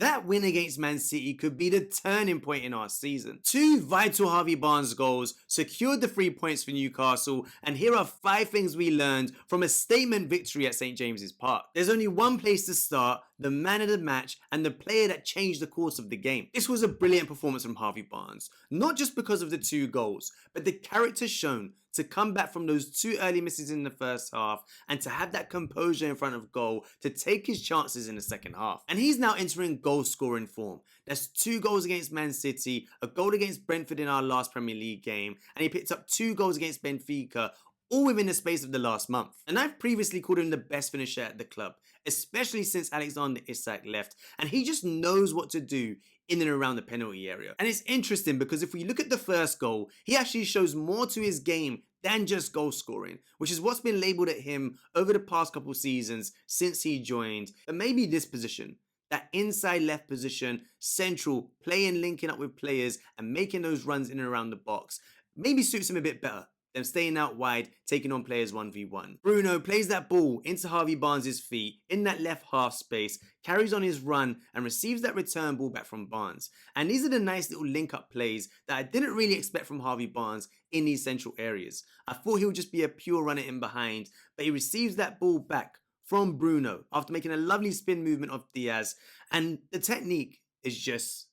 That win against Man City could be the turning point in our season. 2 vital Harvey Barnes goals secured the 3 points for Newcastle, and here are 5 things we learned from a statement victory at St James's Park. There's only one place to start: the man of the match and the player that changed the course of the game. This was a brilliant performance from Harvey Barnes, not just because of the 2 goals, but the character shown to come back from those 2 early misses in the first half and to have that composure in front of goal to take his chances in the second half. And he's now entering goal scoring form. That's 2 goals against Man City, a goal against Brentford in our last Premier League game, and he picked up 2 goals against Benfica, all within the space of the last month. And I've previously called him the best finisher at the club, especially since Alexander Isak left, and he just knows what to do in and around the penalty area. And it's interesting because if we look at the first goal, he actually shows more to his game than just goal scoring, which is what's been labelled at him over the past couple seasons since he joined. But maybe this position, that inside left position, central, playing, linking up with players and making those runs in and around the box, maybe suits him a bit better than staying out wide, taking on players 1v1. Bruno plays that ball into Harvey Barnes' feet in that left half space, carries on his run and receives that return ball back from Barnes. And these are the nice little link-up plays that I didn't really expect from Harvey Barnes in these central areas. I thought he would just be a pure runner in behind, but he receives that ball back from Bruno after making a lovely spin movement of Diaz, and the technique is just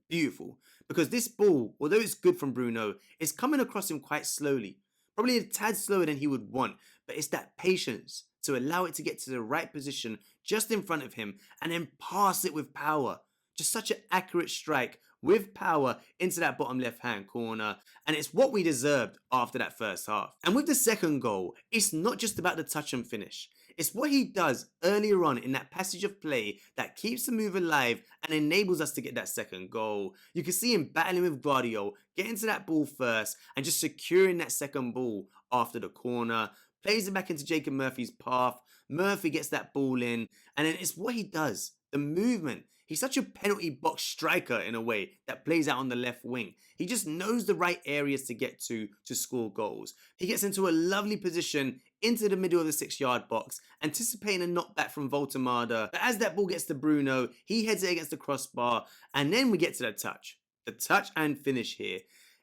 beautiful, because this ball, although it's good from Bruno, is coming across him quite slowly, probably a tad slower than he would want, but it's that patience to allow it to get to the right position just in front of him and then pass it with power. Just such an accurate strike with power into that bottom left hand corner, and it's what we deserved after that first half. And with the second goal, it's not just about the touch and finish. It's what he does earlier on in that passage of play that keeps the move alive and enables us to get that second goal. You can see him battling with Guardiola, getting to that ball first and just securing that second ball after the corner. Plays it back into Jacob Murphy's path. Murphy gets that ball in, and then it's what he does. The movement. He's such a penalty box striker in a way that plays out on the left wing. He just knows the right areas to get to score goals. He gets into a lovely position into the middle of the 6-yard box, anticipating a knockback from Voltemada. But as that ball gets to Bruno, he heads it against the crossbar, and then we get to the touch. The touch and finish here.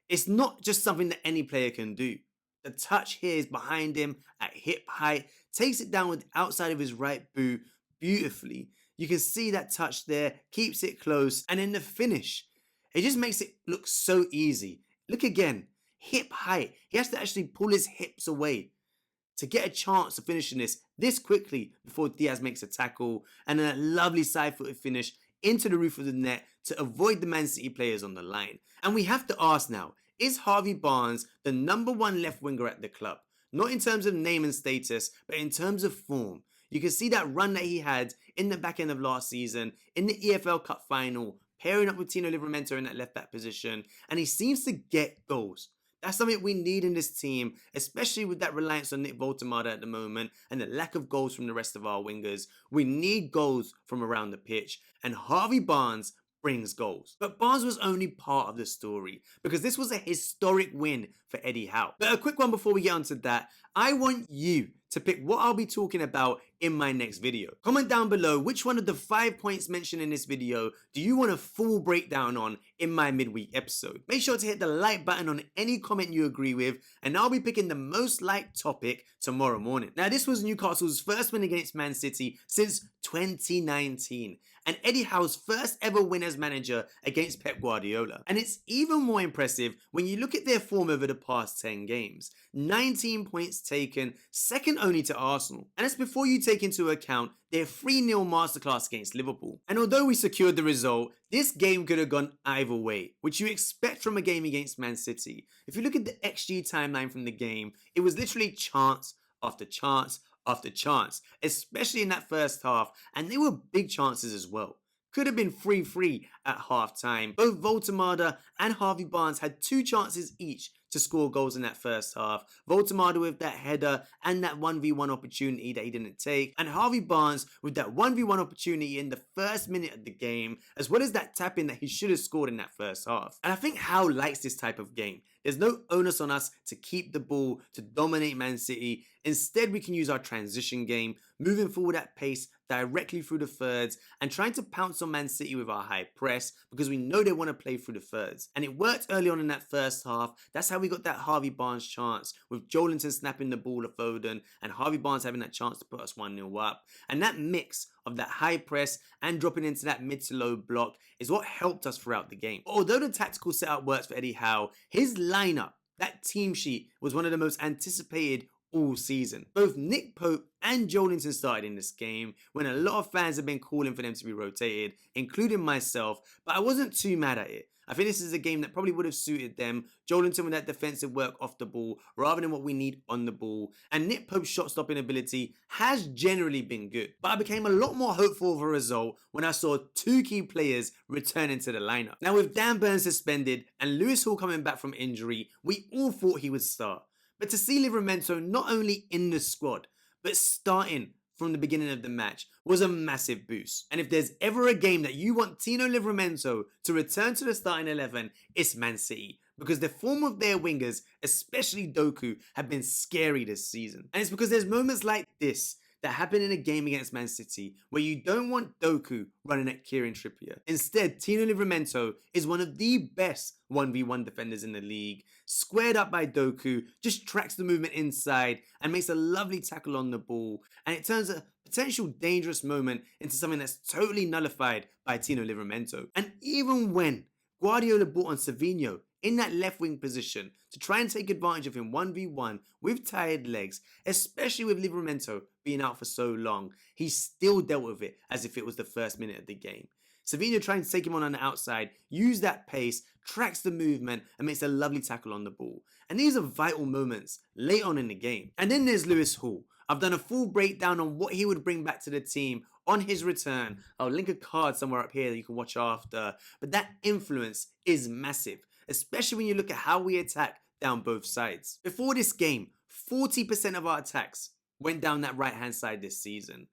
It's not just something that any player can do. The touch here is behind him at hip height, takes it down with the outside of his right boot beautifully. You can see that touch there, keeps it close, and then the finish. It just makes it look so easy. Look again, hip height. He has to actually pull his hips away to get a chance of finishing this quickly before Diaz makes a tackle, and then a lovely side-footed finish into the roof of the net to avoid the Man City players on the line. And we have to ask now, is Harvey Barnes the #1 left winger at the club? Not in terms of name and status, but in terms of form. You can see that run that he had in the back end of last season, in the EFL Cup final, pairing up with Tino Livramento in that left back position, and he seems to get goals. That's something we need in this team, especially with that reliance on Nick Voltemada at the moment and the lack of goals from the rest of our wingers. We need goals from around the pitch, and Harvey Barnes brings goals. But Barnes was only part of the story, because this was a historic win for Eddie Howe. But a quick one before we get onto that, I want you to pick what I'll be talking about in my next video. Comment down below which one of the 5 points mentioned in this video do you want a full breakdown on in my midweek episode. Make sure to hit the like button on any comment you agree with, and I'll be picking the most liked topic tomorrow morning. Now, this was Newcastle's first win against Man City since 2019, and Eddie Howe's first ever win as manager against Pep Guardiola. And it's even more impressive when you look at their form over the past 10 games. 19 points taken, second only to Arsenal. And that's before you take into account their 3-0 masterclass against Liverpool. And although we secured the result, this game could have gone either way, which you expect from a game against Man City. If you look at the XG timeline from the game, it was literally chance after chance after chance, especially in that first half, and they were big chances as well. Could have been 3-3 at half time. Both Voltemada and Harvey Barnes had 2 chances each to score goals in that first half. Voltemada with that header and that 1v1 opportunity that he didn't take. And Harvey Barnes with that 1v1 opportunity in the first minute of the game, as well as that tap in that he should have scored in that first half. And I think Howe likes this type of game. There's no onus on us to keep the ball, to dominate Man City. Instead, we can use our transition game, moving forward at pace directly through the thirds and trying to pounce on Man City with our high press because we know they want to play through the thirds. And it worked early on in that first half. That's how we got that Harvey Barnes chance with Joelinton snapping the ball to Foden and Harvey Barnes having that chance to put us 1-0 up. And that mix of that high press and dropping into that mid to low block is what helped us throughout the game. Although the tactical setup works for Eddie Howe, his lineup, that team sheet, was one of the most anticipated all season. Both Nick Pope and Joelinton started in this game when a lot of fans have been calling for them to be rotated, including myself, but I wasn't too mad at it. I think this is a game that probably would have suited them. Joelinton with that defensive work off the ball rather than what we need on the ball. And Nick Pope's shot stopping ability has generally been good. But I became a lot more hopeful of a result when I saw two key players returning to the lineup. Now with Dan Burns suspended and Lewis Hall coming back from injury, we all thought he would start. But to see Livramento not only in the squad, but starting from the beginning of the match was a massive boost. And if there's ever a game that you want Tino Livramento to return to the starting 11, it's Man City. Because the form of their wingers, especially Doku, have been scary this season. And it's because there's moments like this that happen in a game against Man City where you don't want Doku running at Kieran Trippier. Instead, Tino Livramento is one of the best 1v1 defenders in the league. Squared up by Doku, just tracks the movement inside and makes a lovely tackle on the ball. And it turns a potential dangerous moment into something that's totally nullified by Tino Livramento. And even when Guardiola brought on Savinho in that left wing position to try and take advantage of him 1v1 with tired legs, especially with Livramento being out for so long, he still dealt with it as if it was the first minute of the game. Savinho trying to take him on the outside, use that pace, tracks the movement and makes a lovely tackle on the ball. And these are vital moments late on in the game. And then there's Lewis Hall. I've done a full breakdown on what he would bring back to the team on his return. I'll link a card somewhere up here that you can watch after. But that influence is massive, especially when you look at how we attack down both sides. Before this game, 40% of our attacks went down that right hand side this season.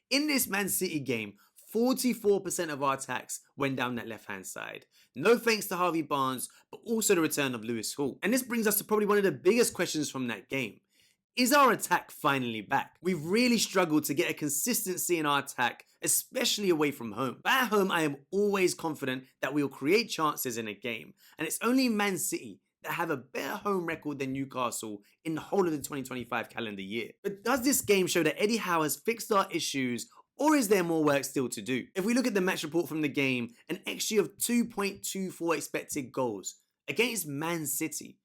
In this Man City game, 44% of our attacks went down that left hand side. No thanks to Harvey Barnes, but also the return of Lewis Hall. And this brings us to probably one of the biggest questions from that game. Is our attack finally back? We've really struggled to get a consistency in our attack, especially away from home. But at home, I am always confident that we'll create chances in a game. And it's only Man City that have a better home record than Newcastle in the whole of the 2025 calendar year. But does this game show that Eddie Howe has fixed our issues, or is there more work still to do? If we look at the match report from the game, an XG of 2.24 expected goals against Man City.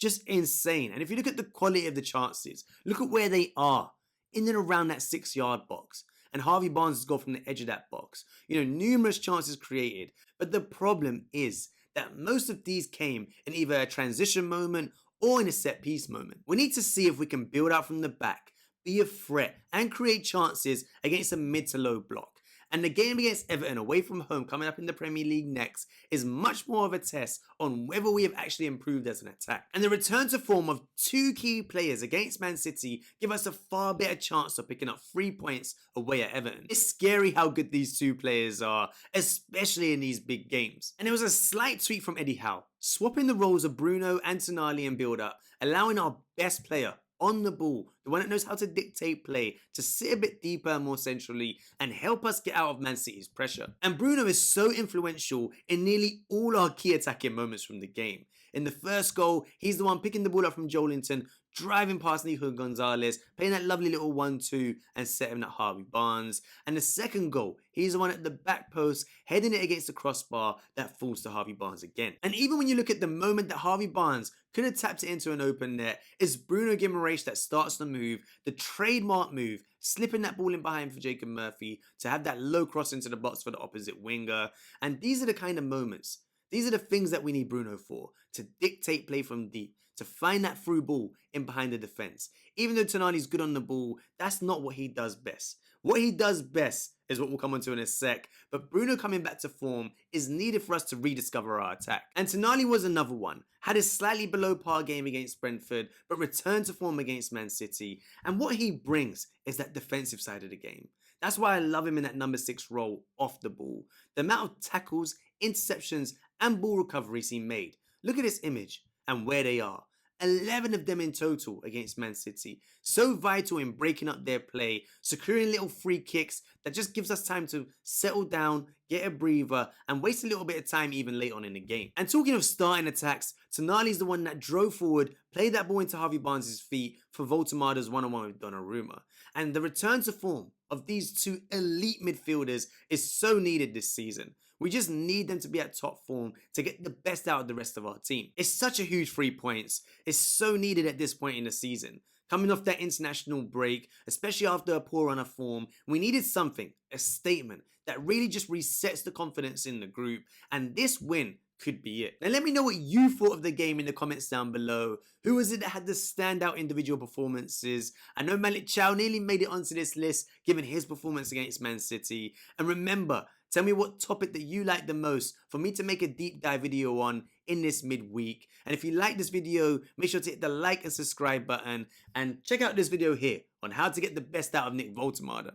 Just insane. And if you look at the quality of the chances, look at where they are, in and around that 6-yard box. And Harvey Barnes has gone from the edge of that box. Numerous chances created. But the problem is that most of these came in either a transition moment or in a set piece moment. We need to see if we can build out from the back, be a threat, and create chances against a mid to low block. And the game against Everton away from home coming up in the Premier League next is much more of a test on whether we have actually improved as an attack. And the return to form of two key players against Man City give us a far better chance of picking up 3 points away at Everton. It's scary how good these two players are, especially in these big games. And it was a slight tweak from Eddie Howe, swapping the roles of Bruno and Tonali in build-up, allowing our best player on the ball, the one that knows how to dictate play, to sit a bit deeper and more centrally and help us get out of Man City's pressure. And Bruno is so influential in nearly all our key attacking moments from the game. In the first goal, he's the one picking the ball up from Joelinton, driving past Nico Gonzalez, playing that lovely little 1-2 and setting at Harvey Barnes. And the second goal, he's the one at the back post, heading it against the crossbar that falls to Harvey Barnes again. And even when you look at the moment that Harvey Barnes could have tapped it into an open net, it's Bruno Guimaraes that starts the move, the trademark move, slipping that ball in behind for Jacob Murphy to have that low cross into the box for the opposite winger. And these are the kind of moments, these are the things that we need Bruno for, to dictate play from deep, to find that through ball in behind the defence. Even though Tonali's good on the ball, that's not what he does best. What he does best is what we'll come onto in a sec, but Bruno coming back to form is needed for us to rediscover our attack. And Tonali was another one. Had a slightly below par game against Brentford, but returned to form against Man City. And what he brings is that defensive side of the game. That's why I love him in that number 6 role off the ball. The amount of tackles, interceptions, and ball recoveries he made. Look at this image and where they are. 11 of them in total against Man City. So vital in breaking up their play, securing little free kicks that just gives us time to settle down, get a breather, and waste a little bit of time even late on in the game. And talking of starting attacks, Tonali's the one that drove forward, played that ball into Harvey Barnes' feet for Voltemada's one-on-one with Donnarumma. And the return to form of these two elite midfielders is so needed this season. We just need them to be at top form to get the best out of the rest of our team. It's such a huge 3 points. It's so needed at this point in the season. Coming off that international break, especially after a poor run of form, we needed something, a statement, that really just resets the confidence in the group. And this win could be it. Now let me know what you thought of the game in the comments down below. Who was it that had the standout individual performances? I know Malik Chow nearly made it onto this list given his performance against Man City. And remember, tell me what topic that you like the most for me to make a deep dive video on in this midweek. And if you like this video, make sure to hit the like and subscribe button and check out this video here on how to get the best out of Nick Voltemada.